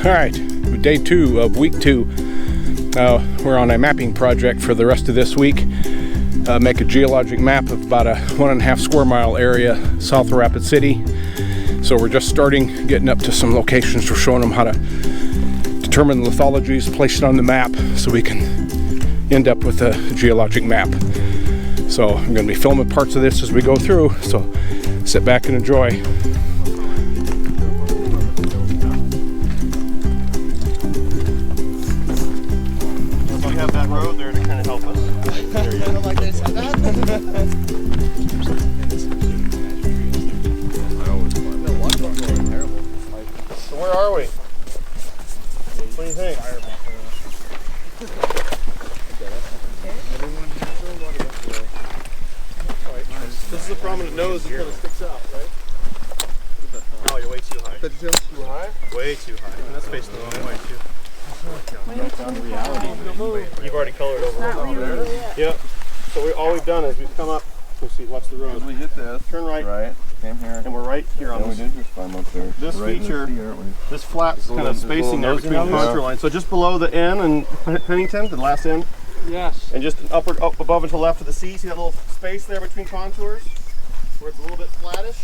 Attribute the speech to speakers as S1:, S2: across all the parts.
S1: Alright, day 2 of week 2. We're on a mapping project for the rest of this week. Make a geologic map of about a 1.5 square mile area south of Rapid City. So we're just starting, getting up to some locations. We're showing them how to determine the lithologies, place it on the map so we can end up with a geologic map. So I'm going to be filming parts of this as we go through, so sit back and enjoy.
S2: Have that road there to kind of help us. I don't like they said that. So where are we? What do you think? This is a prominent nose that kind of sticks out, right? Oh, you're way too high. Too high? Way too high. And that's facing the wrong way too. You've already colored over there. Yep. So all we've done is we've come up. Let's see, watch the road.
S3: We hit this.
S2: Turn right.
S3: Came here.
S2: And we're right here on this.
S3: We did just climb up there.
S2: This right feature, this flat kind of spacing there between contour lines. So just below the N and Pennington, the last N.
S4: Yes.
S2: And just up above and to the left of the C. See that little space there between contours, where it's a little bit flattish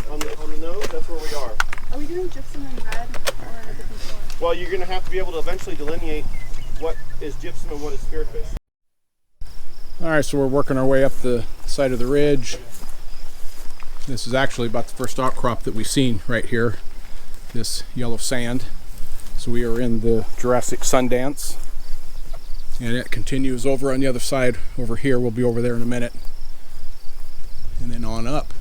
S2: on the nose. That's where we are.
S5: Are we doing gypsum in red or a different color?
S2: Well, you're going to have to be able to eventually delineate what is gypsum and what is spirit base.
S1: Alright, so we're working our way up the side of the ridge. This is actually about the first outcrop that we've seen right here, this yellow sand. So we are in the Jurassic Sundance, and it continues over on the other side over here. We'll be over there in a minute, and then on up.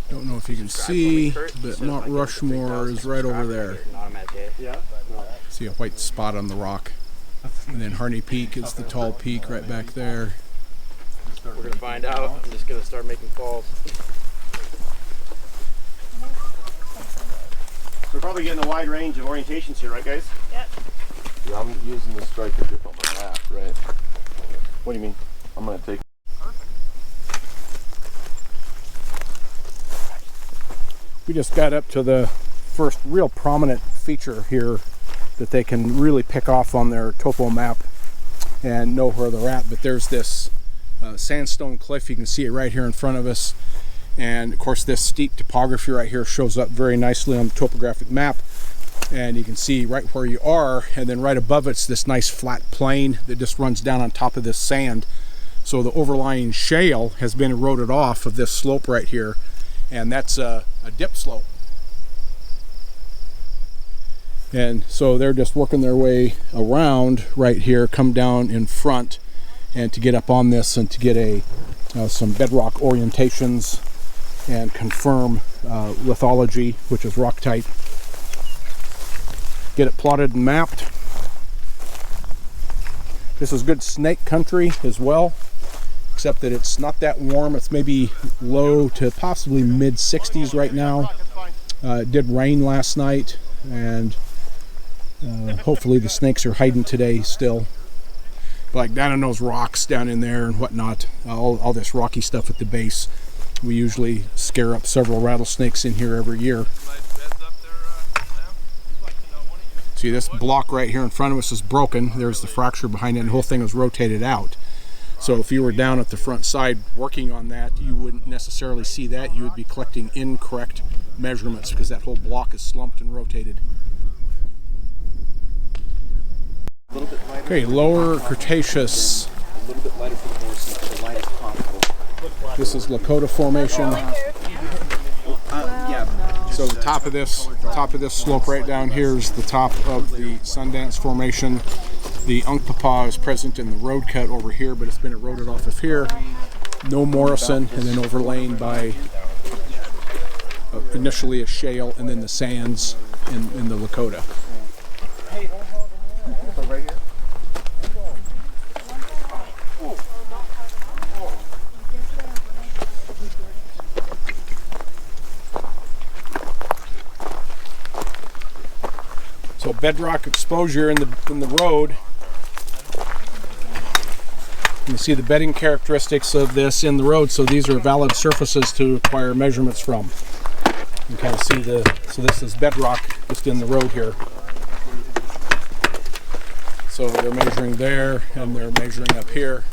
S1: Don't know if you can see, but Mount Rushmore is right over there. See a white spot on the rock. And then Harney Peak is the tall peak right back there.
S4: We're going to find out. I'm just going to start making calls.
S2: We're probably getting a wide range of orientations here, right guys?
S5: Yep.
S3: Yeah, I'm using the striker dip on my map, right?
S2: What do you mean?
S3: I'm going to take.
S1: We just got up to the first real prominent feature here that they can really pick off on their topo map and know where they're at. But there's this sandstone cliff. You can see it right here in front of us. And of course this steep topography right here shows up very nicely on the topographic map. And you can see right where you are, and then right above it's this nice flat plain that just runs down on top of this sand. So the overlying shale has been eroded off of this slope right here, and that's a dip slope. And so they're just working their way around right here, come down in front, and to get up on this and to get some bedrock orientations and confirm lithology, which is rock type. Get it plotted and mapped. This is good snake country as well, except that it's not that warm. It's maybe low to possibly mid 60s right now. It did rain last night, and hopefully the snakes are hiding today still. But like down in those rocks down in there and whatnot, all this rocky stuff at the base. We usually scare up several rattlesnakes in here every year. See, this block right here in front of us is broken. There's the fracture behind it, and the whole thing was rotated out. So if you were down at the front side working on that, you wouldn't necessarily see that. You would be collecting incorrect measurements because that whole block is slumped and rotated. Okay, lower Cretaceous.
S6: A little bit lighter for the horses, the lightest possible.
S1: This is Lakota Formation. So the top of this slope right down here is the top of the Sundance Formation. The Unkpapa is present in the road cut over here, but it's been eroded off of here. No Morrison, and then overlain by initially a shale and then the sands in the Lakota. So bedrock exposure in the road You see the bedding characteristics of this in the road, so these are valid surfaces to acquire measurements from. You kind of see so this is bedrock just in the road here. So they're measuring there, and they're measuring up here.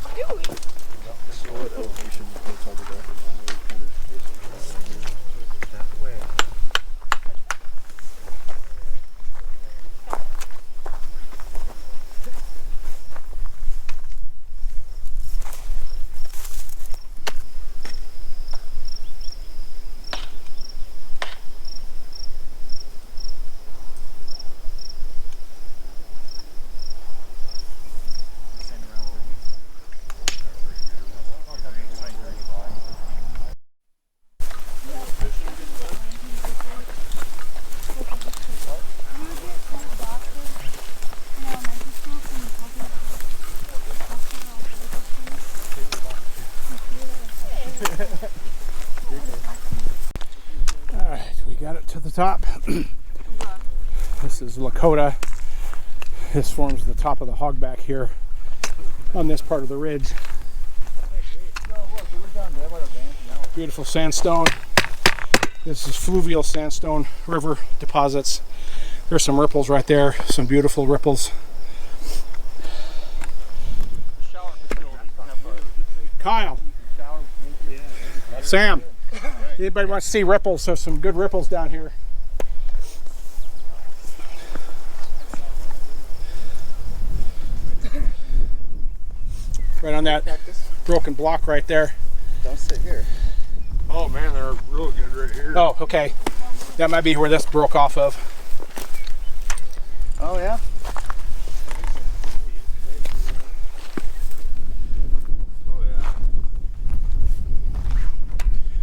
S1: Got it to the top. This is Lakota. This forms the top of the hogback here on this part of the ridge. Beautiful sandstone. This is fluvial sandstone river deposits. There's some ripples right there, some beautiful ripples. Kyle, Sam, anybody wants to see ripples? There's some good ripples down here. Right on that broken block right there.
S6: Don't sit here.
S2: Oh man, they're real good right here.
S1: Oh, okay. That might be where this broke off of.
S6: Oh yeah.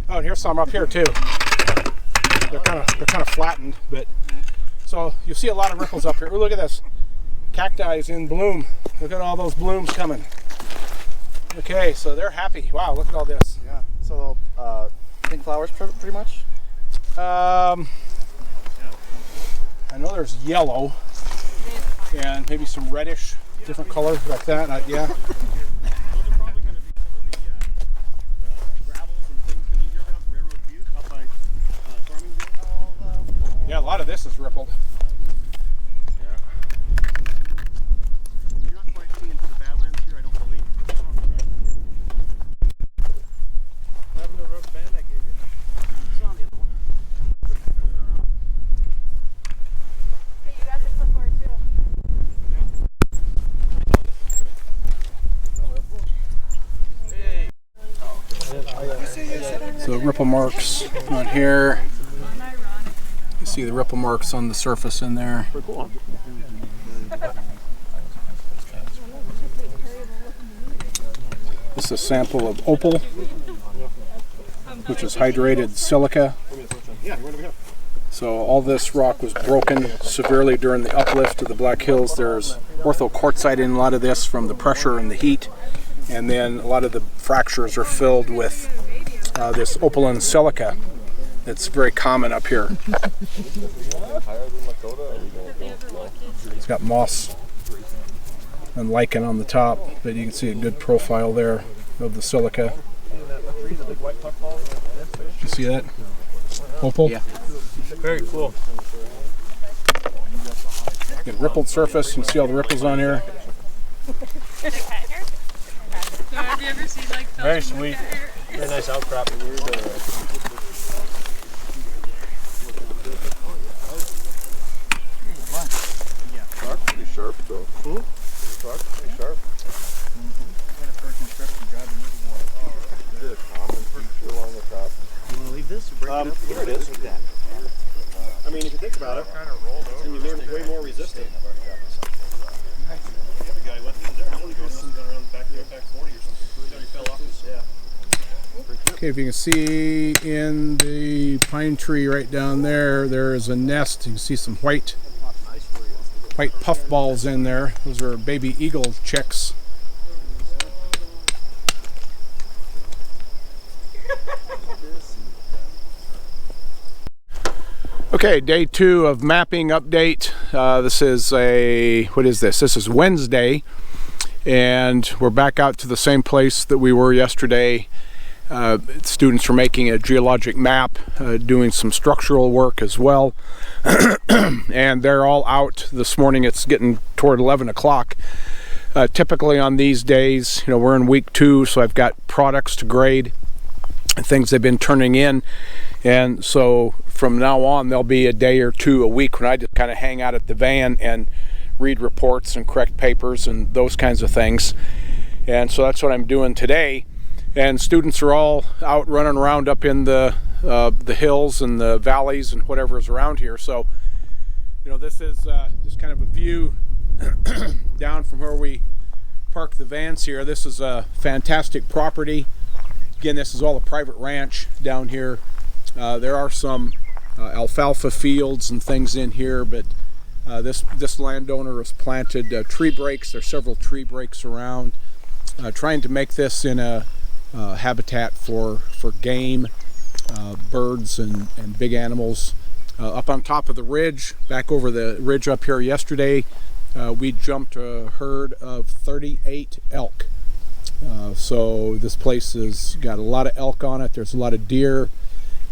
S1: Oh, and here's some up here too. They're kind of flattened, but so you see a lot of ripples up here. Oh, look at this. Cacti is in bloom. Look at all those blooms coming. Okay, so they're happy. Wow, look at all this.
S6: Yeah. So pink flowers pretty much.
S1: I know there's yellow and maybe some reddish, different colors like that. Yeah. Yeah, a lot of this is rippled.
S2: You're not quite seeing into the Badlands here, I don't believe. Having the rope band I gave you. It's on the other one.
S5: Hey, you got this before too.
S1: So ripple marks on here. You see the ripple marks on the surface in there. This is a sample of opal, which is hydrated silica. So all this rock was broken severely during the uplift of the Black Hills. There's orthoquartzite in a lot of this from the pressure and the heat. And then a lot of the fractures are filled with this opaline silica. It's very common up here. It's got moss and lichen on the top, but you can see a good profile there of the silica. You see that? Opal?
S6: Yeah.
S2: Very cool.
S1: Get rippled surface. You can see all the ripples on here.
S5: So have you ever seen like
S2: Very sweet. Very nice outcrop.
S3: Rock's pretty sharp though. Rock's pretty sharp. Is it a common feature along the top?
S6: You want to leave this? Or break it up? Here it is. Look at that.
S2: I mean, if you think about it, and you made it way more resistant. The other guy went through there. How many goes around the back there, back 40 or something? He fell off his,
S1: Okay, if you can see in the pine tree right down there, there is a nest. You can see some white puffballs in there. Those are baby eagle chicks. Okay, day 2 of mapping update. This is what is this? This is Wednesday. and we're back out to the same place that we were yesterday. Students are making a geologic map, doing some structural work as well, and they're all out this morning. It's getting toward 11 o'clock. Typically on these days, you know, we're in week 2, so I've got products to grade and things they've been turning in, and so from now on there'll be a day or two a week when I just kind of hang out at the van and read reports and correct papers and those kinds of things. And so that's what I'm doing today. And students are all out running around up in the hills and the valleys and whatever is around here. So, you know, this is just kind of a view down from where we park the vans here. This is a fantastic property. Again, this is all a private ranch down here. There are some alfalfa fields and things in here, but this landowner has planted tree breaks. There's several tree breaks around, trying to make this in a habitat for game, birds and big animals. Up on top of the ridge, back over the ridge up here yesterday, we jumped a herd of 38 elk. So this place has got a lot of elk on it. There's a lot of deer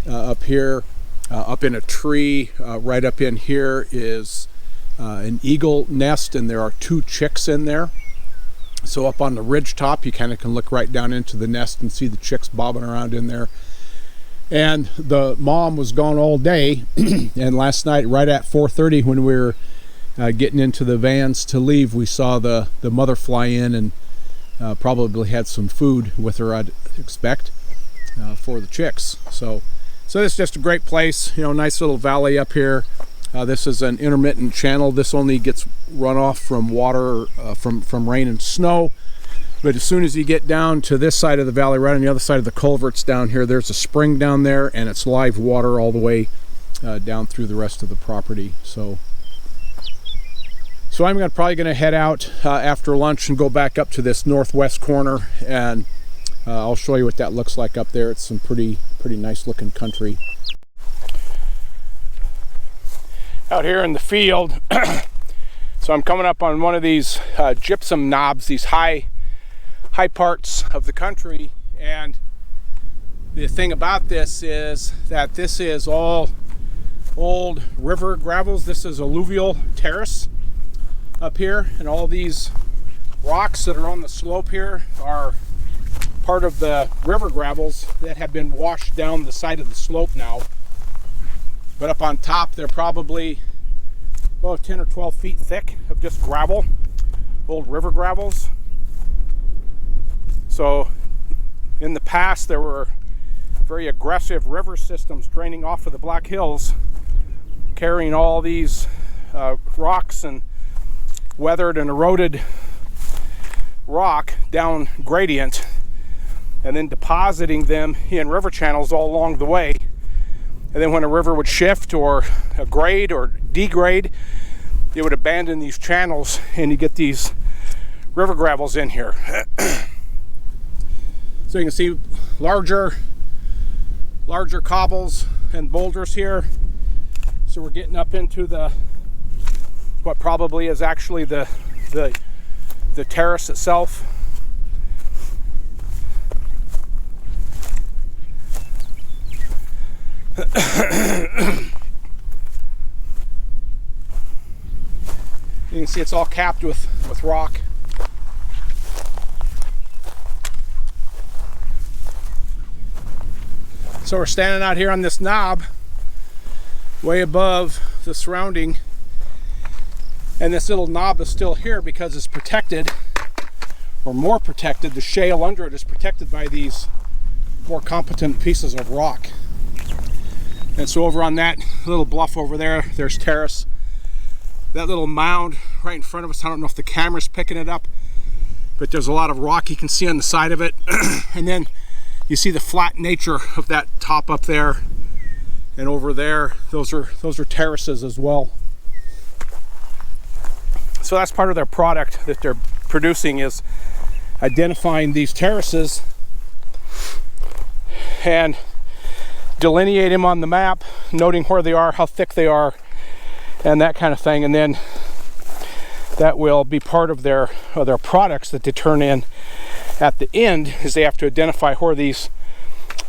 S1: up here. Up in a tree right up in here is an eagle nest, and there are 2 chicks in there. So up on the ridge top, you kind of can look right down into the nest and see the chicks bobbing around in there. And the mom was gone all day, and last night right at 4:30 when we were getting into the vans to leave, we saw the mother fly in and probably had some food with her, I'd expect, for the chicks. So this is just a great place, you know, nice little valley up here. This is an intermittent channel. This only gets runoff from water, from rain and snow. But as soon as you get down to this side of the valley, right on the other side of the culverts down here, there's a spring down there, and it's live water all the way down through the rest of the property. So I'm probably going to head out after lunch and go back up to this northwest corner, and I'll show you what that looks like up there. It's some pretty nice looking country. Out here in the field, so I'm coming up on one of these gypsum knobs, these high parts of the country, and the thing about this is that this is all old river gravels. This is Alluvial Terrace up here, and all these rocks that are on the slope here are part of the river gravels that have been washed down the side of the slope now. But up on top, they're probably about 10 or 12 feet thick of just gravel, old river gravels. So in the past, there were very aggressive river systems draining off of the Black Hills, carrying all these rocks and weathered and eroded rock down gradient, and then depositing them in river channels all along the way. And then when a river would shift or grade or degrade, it would abandon these channels, and you get these river gravels in here. So you can see larger cobbles and boulders here. So we're getting up into what probably is actually the terrace itself. You can see it's all capped with rock. So we're standing out here on this knob way above the surrounding, and this little knob is still here because it's protected, or more protected. The shale under it is protected by these more competent pieces of rock. And so over on that little bluff over there, there's terrace. That little mound right in front of us, I don't know if the camera's picking it up, but there's a lot of rock you can see on the side of it. And then you see the flat nature of that top up there, and over there, those are terraces as well. So that's part of their product that they're producing, is identifying these terraces and delineate them on the map, noting where they are, how thick they are, and that kind of thing. And then that will be part of their products that they turn in at the end, is they have to identify where these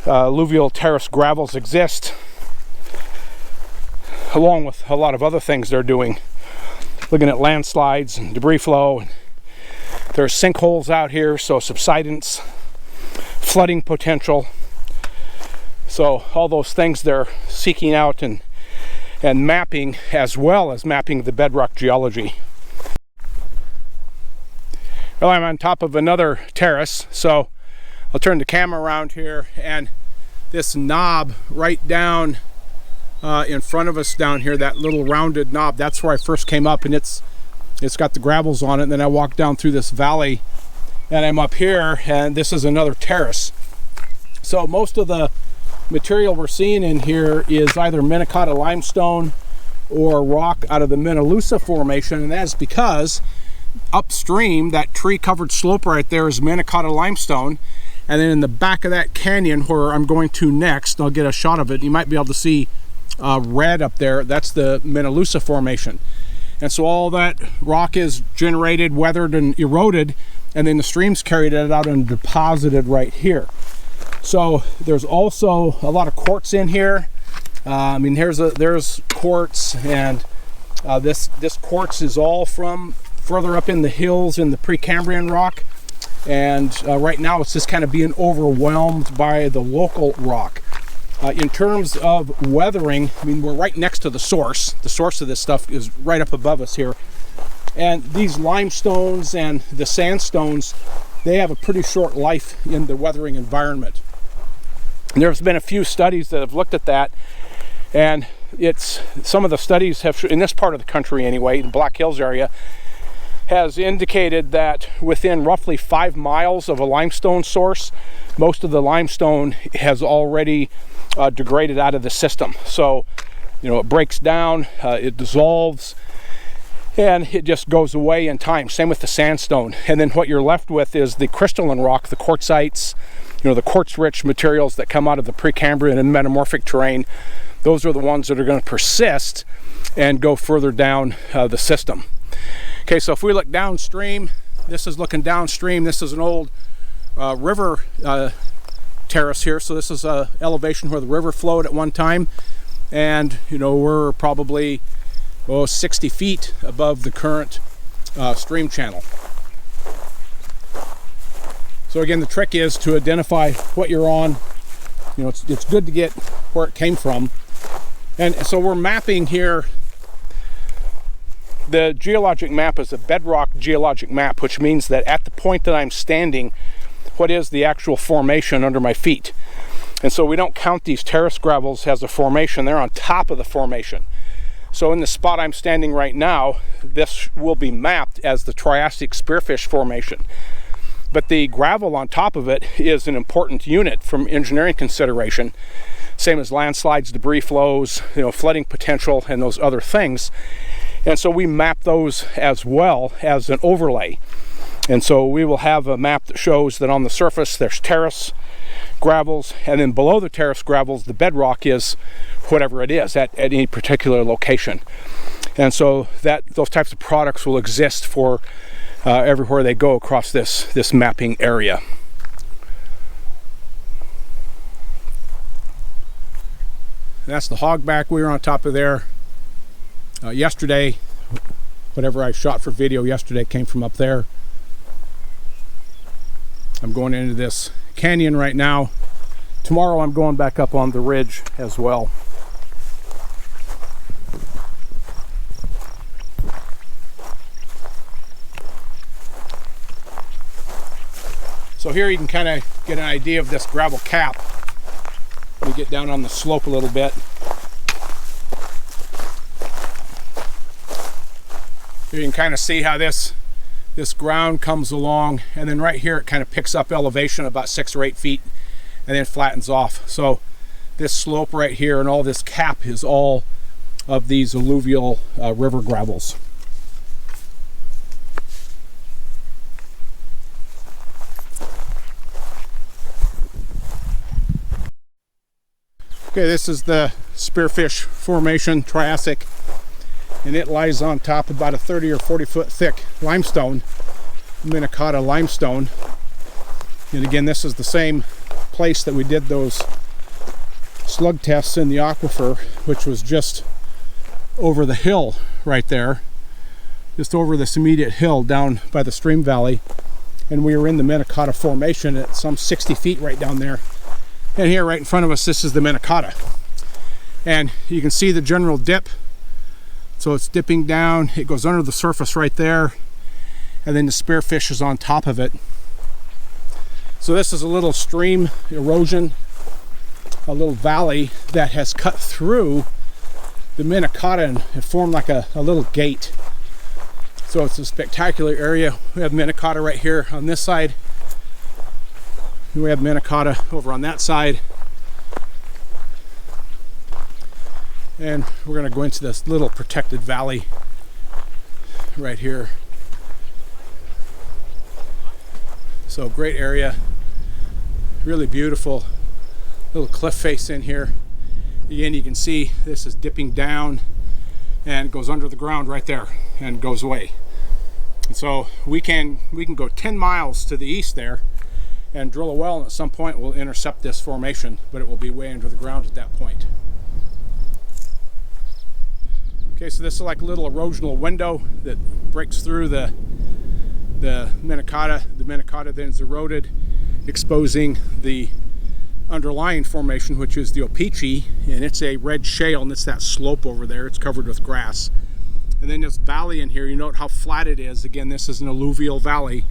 S1: alluvial terrace gravels exist, along with a lot of other things they're doing, looking at landslides and debris flow. There's sinkholes out here, so subsidence, flooding potential. So all those things they're seeking out and mapping, as well as mapping the bedrock geology. Well, I'm on top of another terrace, so I'll turn the camera around here, and this knob right down in front of us down here, that little rounded knob, that's where I first came up, and it's got the gravels on it. And then I walked down through this valley and I'm up here, and this is another terrace. So most of the material we're seeing in here is either Minnetonka limestone or rock out of the Minnelusa Formation, and that's because upstream, that tree covered slope right there is Minnetonka limestone, and then in the back of that canyon where I'm going to next, I'll get a shot of it, you might be able to see red up there, that's the Minnelusa Formation. And so all that rock is generated, weathered, and eroded, and then the streams carried it out and deposited right here. So there's also a lot of quartz in here. I mean, there's quartz, and this quartz is all from further up in the hills in the Precambrian rock, and right now it's just kind of being overwhelmed by the local rock. In terms of weathering, I mean, we're right next to the source. The source of this stuff is right up above us here. And these limestones and the sandstones, they have a pretty short life in the weathering environment. And there's been a few studies that have looked at that, and some of the studies have, in this part of the country anyway, in Black Hills area, has indicated that within roughly 5 miles of a limestone source, most of the limestone has already degraded out of the system. So, it breaks down, it dissolves, and it just goes away in time. Same with the sandstone. And then what you're left with is the crystalline rock, the quartzites, the quartz-rich materials that come out of the Precambrian and metamorphic terrain. Those are the ones that are going to persist and go further down the system. Okay, so if we look downstream, this is looking downstream. This is an old river terrace here. So this is an elevation where the river flowed at one time. And, we're probably 60 feet above the current stream channel. So again, the trick is to identify what you're on. It's good to get where it came from. And so we're mapping here. The geologic map is a bedrock geologic map, which means that at the point that I'm standing, what is the actual formation under my feet? And so we don't count these terrace gravels as a formation. They're on top of the formation. So in the spot I'm standing right now, this will be mapped as the Triassic Spearfish Formation. But the gravel on top of it is an important unit from engineering consideration, same as landslides, debris flows, flooding potential, and those other things. And so we map those as well as an overlay. And so we will have a map that shows that on the surface there's terrace gravels, and then below the terrace gravels the bedrock is whatever it is at any particular location. And so those types of products will exist for everywhere they go across this mapping area. That's the hogback we were on top of there yesterday. Whatever I shot for video yesterday came from up there. I'm going into this canyon right now. Tomorrow I'm going back up on the ridge as well. So here you can kind of get an idea of this gravel cap. Let me get down on the slope a little bit. You can kind of see how this ground comes along, and then right here it kind of picks up elevation about 6 or 8 feet and then flattens off. So this slope right here and all this cap is all of these alluvial river gravels. Okay, this is the Spearfish Formation, Triassic. and it lies on top of about a 30 or 40 foot thick limestone, Minnesota limestone. And again, this is the same place that we did those slug tests in the aquifer, which was just over the hill right there, just over this immediate hill down by the stream valley. And we were in the Lakota Formation at some 60 feet right down there. And here right in front of us, this is the Lakota. And you can see the general dip. So it's dipping down, it goes under the surface right there, and then the spearfish is on top of it. So this is a little stream erosion, a little valley that has cut through the Minnesota and it formed like a little gate. So it's a spectacular area. We have Minnesota right here on this side. We have Minnesota over on that side. And we're going to go into this little protected valley right here. So great area, really beautiful little cliff face in here. Again, you can see this is dipping down and goes under the ground right there and goes away. And so we can go 10 miles to the east there and drill a well, and at some point we'll intercept this formation, but it will be way under the ground at that point. Okay, so this is like a little erosional window that breaks through the Minnesota. The Minnesota then is eroded, exposing the underlying formation, which is the Opeechee, and it's a red shale, and it's that slope over there. It's covered with grass. And then this valley in here, you note how flat it is. Again, this is an alluvial valley.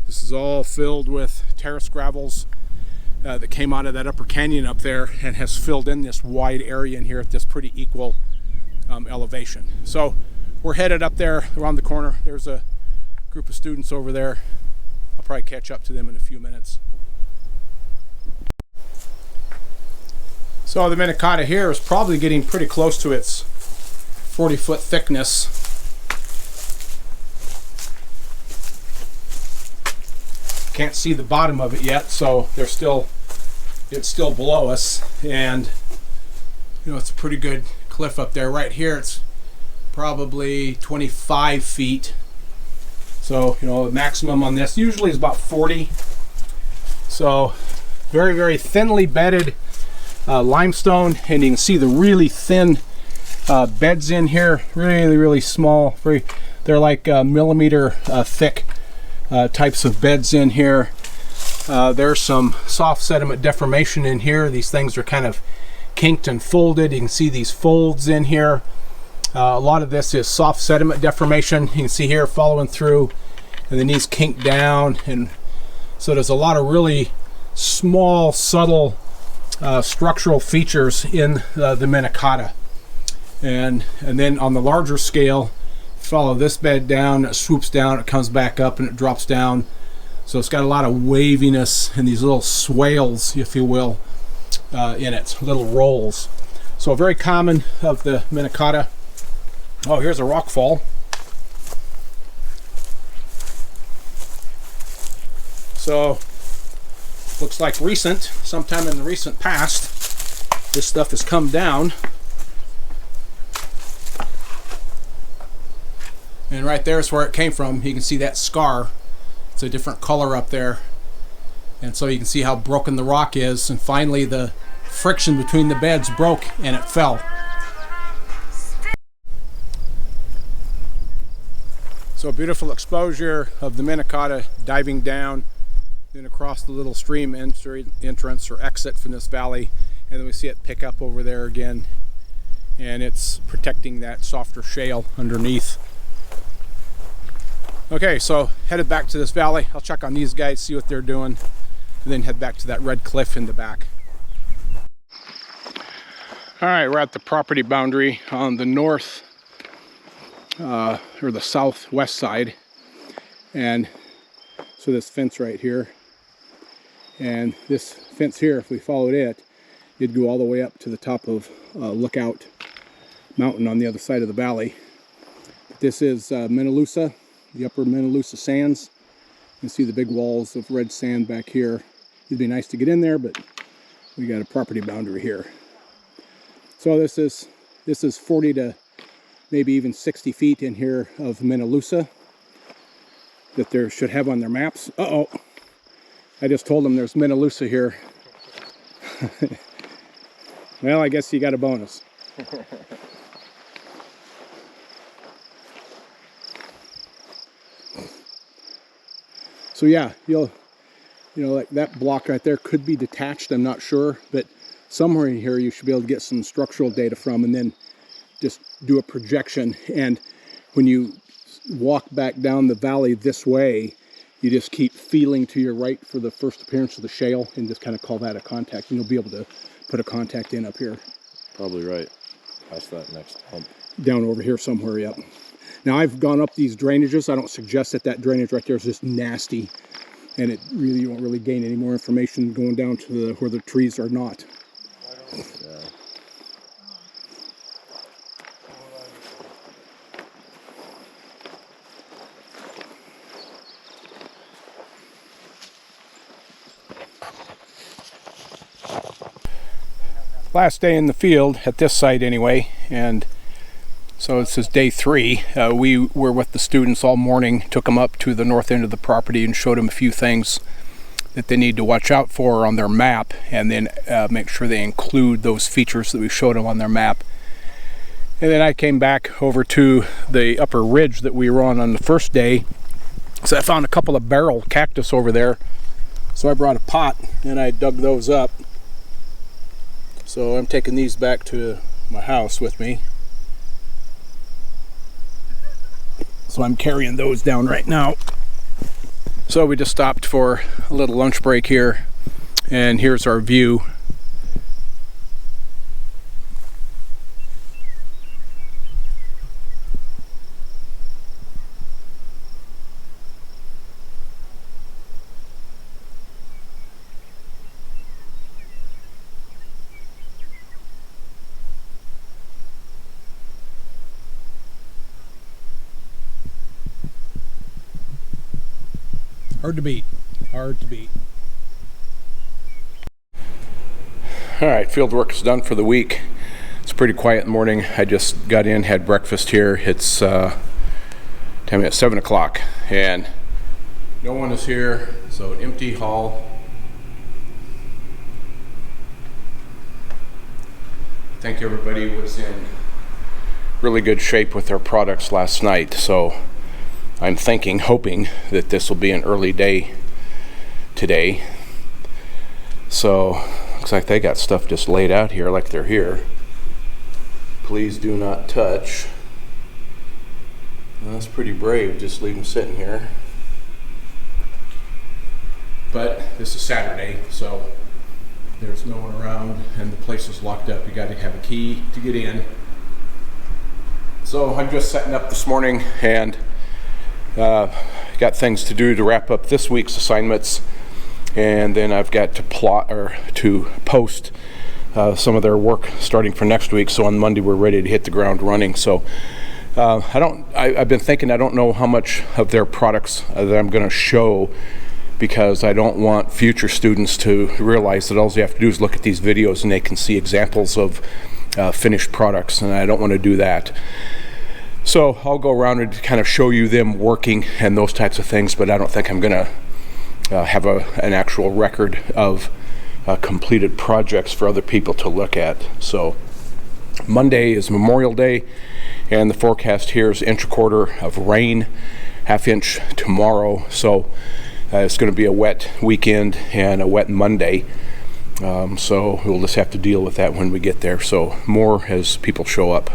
S1: This is all filled with terrace gravels that came out of that upper canyon up there and has filled in this wide area in here at this pretty equal elevation. So we're headed up there around the corner. There's a group of students over there. I'll probably catch up to them in a few minutes. So the Minnesota here is probably getting pretty close to its 40-foot thickness. Can't see the bottom of it yet, so it's still below us, and you know, it's a pretty good cliff up there. Right here it's probably 25 feet. So, you know, the maximum on this usually is about 40. So very, very thinly bedded limestone, and you can see the really thin beds in here, really, really small. They're like millimeter thick types of beds in here. There's some soft sediment deformation in here. These things are kind of kinked and folded. You can see these folds in here. A lot of this is soft sediment deformation. You can see here following through, and then these kinked down, and so there's a lot of really small, subtle structural features in the Minnesota. And then on the larger scale, follow this bed down, it swoops down, it comes back up, and it drops down. So it's got a lot of waviness and these little swales, if you will, in it, little rolls. So very common of the Minnesota. Oh, here's a rock fall. So looks like recent, sometime in the recent past, this stuff has come down. And right there is where it came from. You can see that scar. It's a different color up there. And so you can see how broken the rock is. And finally the friction between the beds broke and it fell. So a beautiful exposure of the Minnesota diving down, then across the little stream entrance or exit from this valley. And then we see it pick up over there again. And it's protecting that softer shale underneath. Okay, so headed back to this valley. I'll check on these guys, see what they're doing, and then head back to that red cliff in the back. All right, we're at the property boundary on the north or the southwest side. And so this fence right here, and this fence here, if we followed it, it'd go all the way up to the top of Lookout Mountain on the other side of the valley. This is Menalusa, the upper Menalusa sands. You can see the big walls of red sand back here. It'd be nice to get in there, but we got a property boundary here. So this is 40 to maybe even 60 feet in here of Menalusa that they should have on their maps. Uh-oh, I just told them there's Menalusa here. Well, I guess you got a bonus. So yeah, you know, like that block right there could be detached, I'm not sure, but somewhere in here you should be able to get some structural data from, and then just do a projection. And when you walk back down the valley this way, you just keep feeling to your right for the first appearance of the shale and just kind of call that a contact, and you'll be able to put a contact in up here.
S3: Probably right. Past that next hump.
S1: Down over here somewhere, yep. Now I've gone up these drainages. I don't suggest that that drainage right there is just nasty, and it really, you won't really gain any more information going down to where the trees are not.
S3: Yeah.
S1: Last day in the field at this site anyway, and so this is day 3. We were with the students all morning, took them up to the north end of the property and showed them a few things that they need to watch out for on their map, and then make sure they include those features that we showed them on their map. And then I came back over to the upper ridge that we were on the first day. So I found a couple of barrel cactus over there. So I brought a pot and I dug those up. So I'm taking these back to my house with me. So I'm carrying those down right now. So we just stopped for a little lunch break here, and here's our view. Hard to beat, hard to beat. All right, field work is done for the week. It's pretty quiet in the morning. I just got in, had breakfast here. It's time at 7 o'clock, and no one is here, so an empty hall. I think everybody was in really good shape with their products last night, so I'm hoping that this will be an early day today. So looks like they got stuff just laid out here like they're here. Please do not touch. Well, that's pretty brave, just leave them sitting here. But this is Saturday, so there's no one around and the place is locked up. You got to have a key to get in. So I'm just setting up this morning and got things to do to wrap up this week's assignments, and then I've got to post some of their work starting for next week. So on Monday we're ready to hit the ground running. So I've been thinking, I don't know how much of their products that I'm going to show, because I don't want future students to realize that all they have to do is look at these videos and they can see examples of finished products, and I don't want to do that. So I'll go around and kind of show you them working and those types of things, but I don't think I'm going to have an actual record of completed projects for other people to look at. So Monday is Memorial Day, and the forecast here is 1/4 inch of rain, 1/2 inch tomorrow. So it's going to be a wet weekend and a wet Monday. So we'll just have to deal with that when we get there. So more as people show up.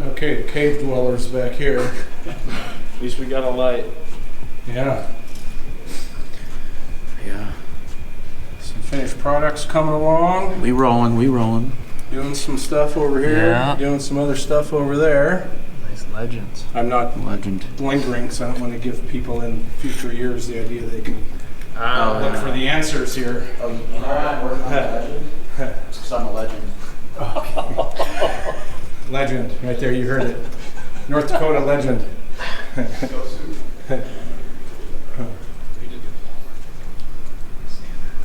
S1: Okay, the cave dwellers back here.
S4: At least we got a light.
S1: Yeah. Yeah. Some finished products coming along.
S6: We rolling.
S1: Doing some stuff over here.
S6: Yeah.
S1: Doing some other stuff over there.
S6: Nice legends.
S1: I'm not
S6: Legend.
S1: lingering, so I don't want to give people in future years the idea they can look for the answers here.
S6: Oh, you know I'm working on a legend? Because I'm a legend.
S1: Legend, right there, you heard it. North Dakota legend.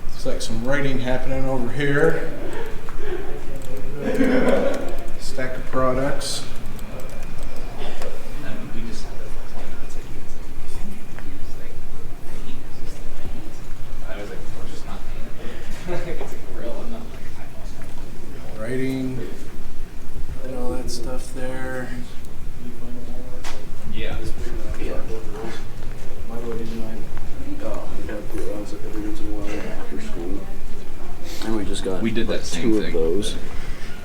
S1: Looks like some writing happening over here. products. Writing and all that stuff there.
S6: Yeah.
S7: And we just got
S6: did that same
S7: two
S6: thing.
S7: of those.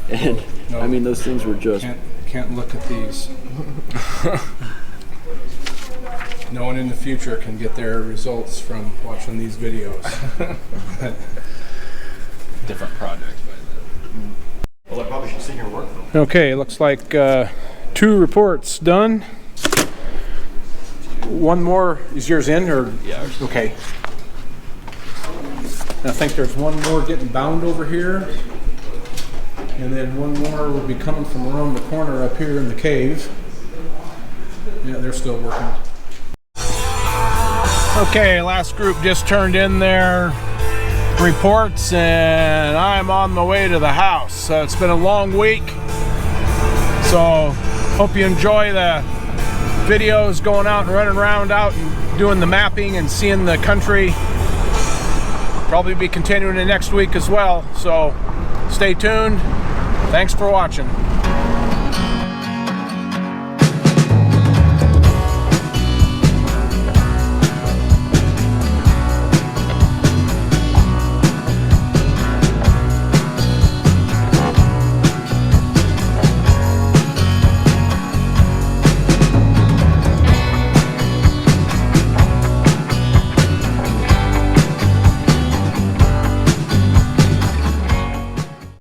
S7: And
S1: No,
S7: I mean, those things were just
S1: can't look at these. No one in the future can get their results from watching these videos.
S6: Different project by then.
S2: Well, I probably should see your work though.
S1: Okay, looks like 2 reports done. One more. Is yours in or?
S6: Yeah.
S1: Okay. I think there's one more getting bound over here. And then one more will be coming from around the corner up here in the cave. Yeah, they're still working. Okay, last group just turned in their reports and I'm on the way to the house. It's been a long week. So hope you enjoy the videos going out and running around out and doing the mapping and seeing the country. Probably be continuing it next week as well. So stay tuned. Thanks for watching.